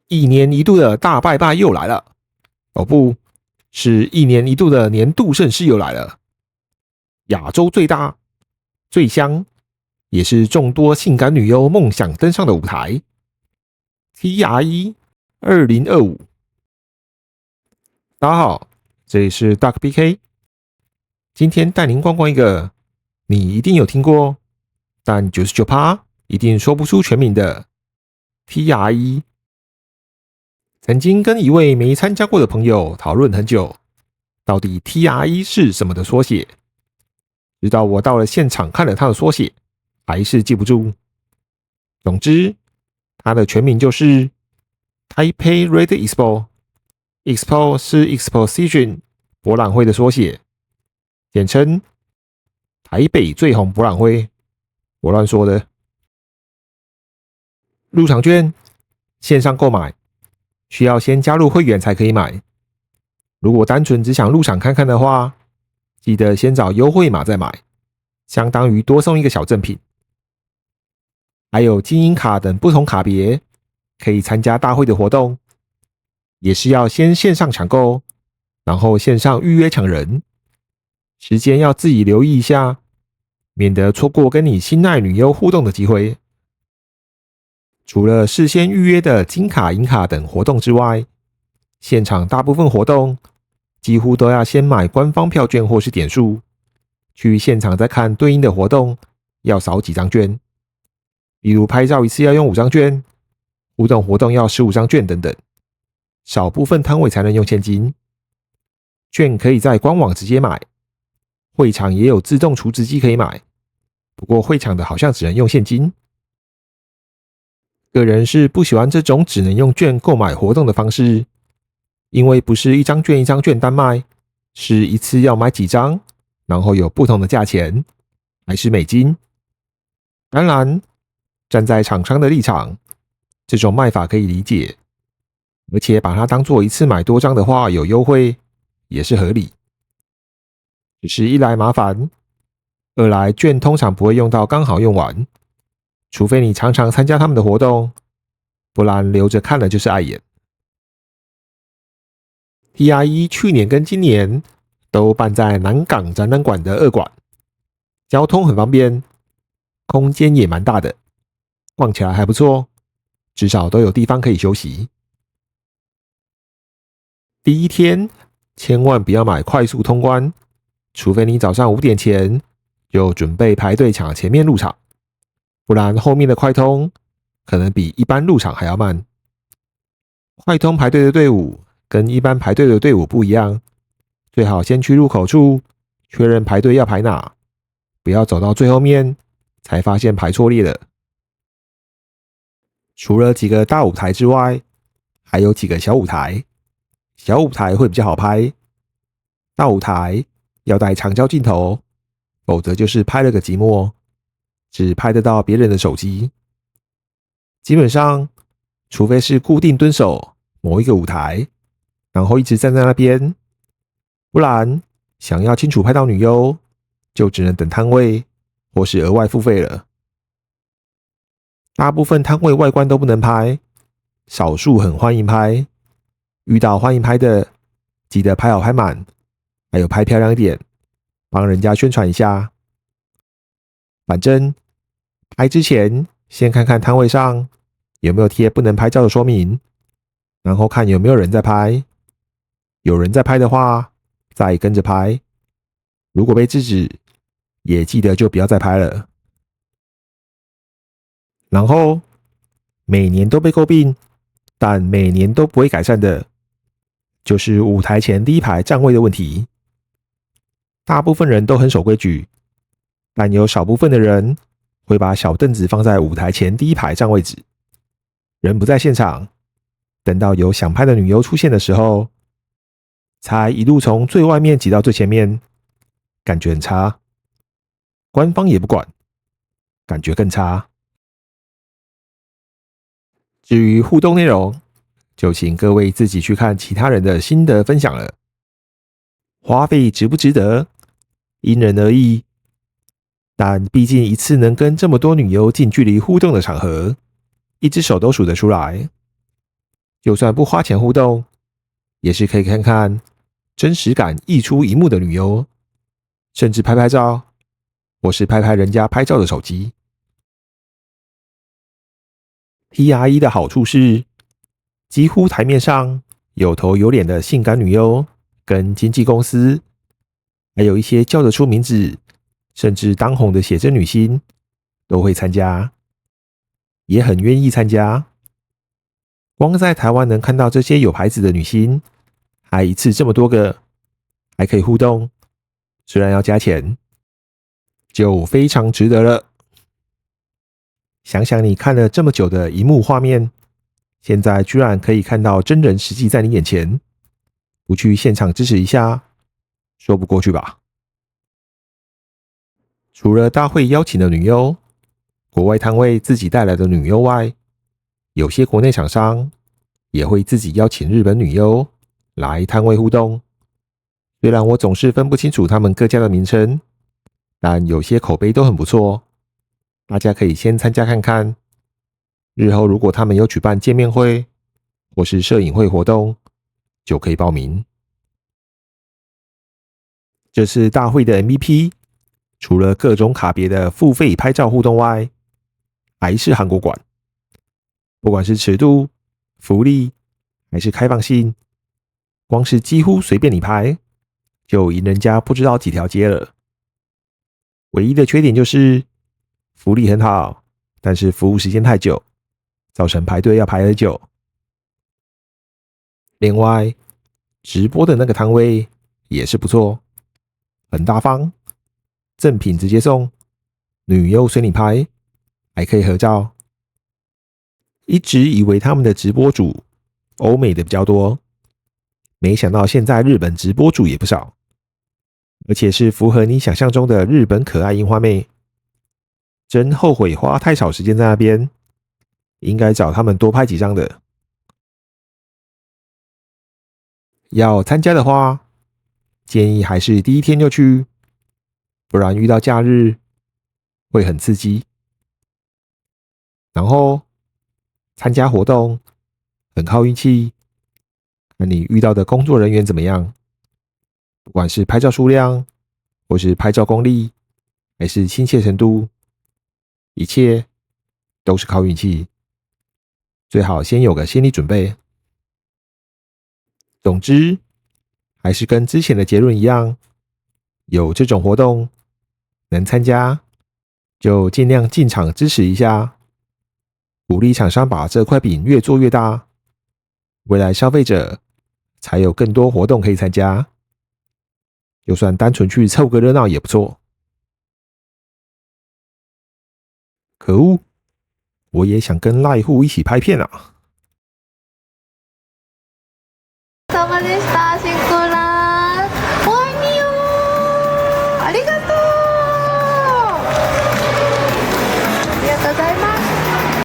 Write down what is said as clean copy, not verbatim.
一年一度的大拜拜又来了。哦不，是一年一度的年度盛事又来了。亚洲最大、最香，也是众多性感女优梦想登上的舞台 TRE 2025。大家好，这里是 Dark BK， 今天带您逛逛一个你一定有听过，但 99% 一定说不出全名的 TRE。曾经跟一位没参加过的朋友讨论很久，到底 TRE 是什么的缩写，直到我到了现场看了它的缩写，还是记不住。总之，它的全名就是 Taipei Red Expo。Expo 是 Exposition 博览会的缩写，简称台北最红博览会。我乱说的。入场券线上购买，需要先加入会员才可以买。如果单纯只想入场看看的话，记得先找优惠码再买，相当于多送一个小赠品。还有精英卡等不同卡别，可以参加大会的活动，也是要先线上抢购，然后线上预约抢人，时间要自己留意一下，免得错过跟你心爱女优互动的机会。除了事先预约的金卡、银卡等活动之外，现场大部分活动几乎都要先买官方票券或是点数，去现场再看对应的活动要扫几张券，例如拍照一次要用5张券，互动活动要15张券等等。少部分摊位才能用现金，券可以在官网直接买，会场也有自动储值机可以买，不过会场的好像只能用现金。个人是不喜欢这种只能用券购买活动的方式，因为不是一张券一张券单卖，是一次要买几张，然后有不同的价钱，还是美金。当然，站在厂商的立场，这种卖法可以理解，而且把它当做一次买多张的话有优惠，也是合理。只是一来麻烦，二来券通常不会用到刚好用完，除非你常常参加他们的活动，不然留着看了就是碍眼。TRE 去年跟今年都办在南港展览馆的2馆，交通很方便，空间也蛮大的，逛起来还不错，至少都有地方可以休息。第一天千万不要买快速通关，除非你早上5点前就准备排队抢前面入场，不然后面的快通可能比一般入场还要慢。快通排队的队伍跟一般排队的队伍不一样，最好先去入口处确认排队要排哪，不要走到最后面才发现排错列了。除了几个大舞台之外，还有几个小舞台，小舞台会比较好拍，大舞台要带长焦镜头，否则就是拍了个寂寞，只拍得到别人的手机。基本上，除非是固定蹲守某一个舞台，然后一直站在那边，不然想要清楚拍到女优，就只能等摊位或是额外付费了。大部分摊位外观都不能拍，少数很欢迎拍。遇到欢迎拍的，记得拍好拍满，还有拍漂亮一点，帮人家宣传一下。反正拍之前先看看摊位上有没有贴不能拍照的说明，然后看有没有人在拍。有人在拍的话，再跟着拍。如果被制止，也记得就不要再拍了。然后每年都被诟病，但每年都不会改善的，就是舞台前第一排站位的问题。大部分人都很守规矩，但有少部分的人会把小凳子放在舞台前第一排站位置，人不在现场，等到有想拍的女优出现的时候，才一路从最外面挤到最前面，感觉很差。官方也不管，感觉更差。至于互动内容，就请各位自己去看其他人的心得分享了。花费值不值得，因人而异。但毕竟一次能跟这么多女优近距离互动的场合，一只手都数得出来。就算不花钱互动，也是可以看看真实感溢出荧幕的女优，甚至拍拍照，或是拍拍人家拍照的手机。TRE 的好处是，几乎台面上有头有脸的性感女优跟经纪公司，还有一些叫得出名字甚至当红的写真女星都会参加，也很愿意参加。光在台湾能看到这些有牌子的女星，还一次这么多个，还可以互动，虽然要加钱，就非常值得了。想想你看了这么久的荧幕画面，现在居然可以看到真人实际在你眼前，不去现场支持一下，说不过去吧？除了大会邀请的女优，国外摊位自己带来的女优外，有些国内厂商也会自己邀请日本女优来摊位互动。虽然我总是分不清楚他们各家的名称，但有些口碑都很不错，大家可以先参加看看。日后如果他们有举办见面会或是摄影会活动，就可以报名。这次大会的 MVP， 除了各种卡别的付费拍照互动外，还是韩国馆。不管是尺度、福利还是开放性，光是几乎随便你拍，就赢人家不知道几条街了。唯一的缺点就是福利很好，但是服务时间太久，造成排队要排很久。另外，直播的那个摊位也是不错，很大方，赠品直接送，女优随你拍，还可以合照。一直以为他们的直播主欧美的比较多，没想到现在日本直播主也不少，而且是符合你想象中的日本可爱樱花妹。真后悔花太少时间在那边，应该找他们多拍几张的。要参加的话，建议还是第一天就去，不然遇到假日会很刺激。然后参加活动很靠运气，看你遇到的工作人员怎么样，不管是拍照数量，或是拍照功力，还是亲切程度，一切都是靠运气。最好先有个心理准备。总之，还是跟之前的结论一样，有这种活动能参加，就尽量进场支持一下，鼓励厂商把这块饼越做越大，未来消费者才有更多活动可以参加。就算单纯去凑个热闹也不错。可恶，我也想跟赖户一起拍片啊！